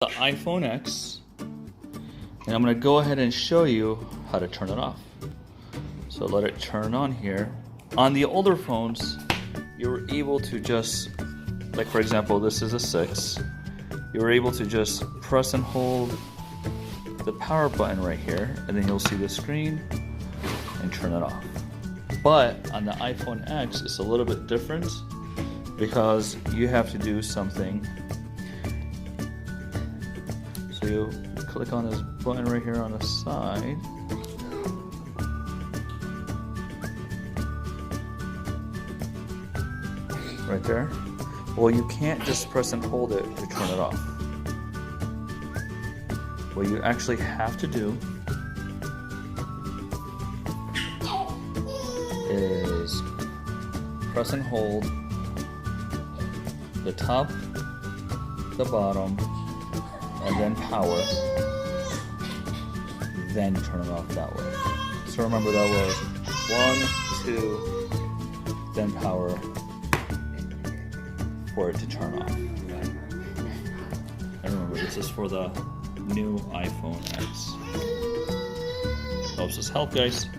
the iPhone X, and I'm going to go ahead and show you how to turn it off. So let it turn on here. On the older phones, you were able to just, like for example, this is a 6. You were able to just press and hold the power button right here, and then you'll see the screen and turn it off. But on the iPhone X, it's a little bit different because you have to do something. So you click on this button right here on the side. Right there. Well, you can't just press and hold it to turn it off. What you actually have to do is press and hold the top, the bottom, and then power, then turn it off that way. So remember that was 1, 2, then power for it to turn off. And remember, this is for the new iPhone X. Helps us help, guys.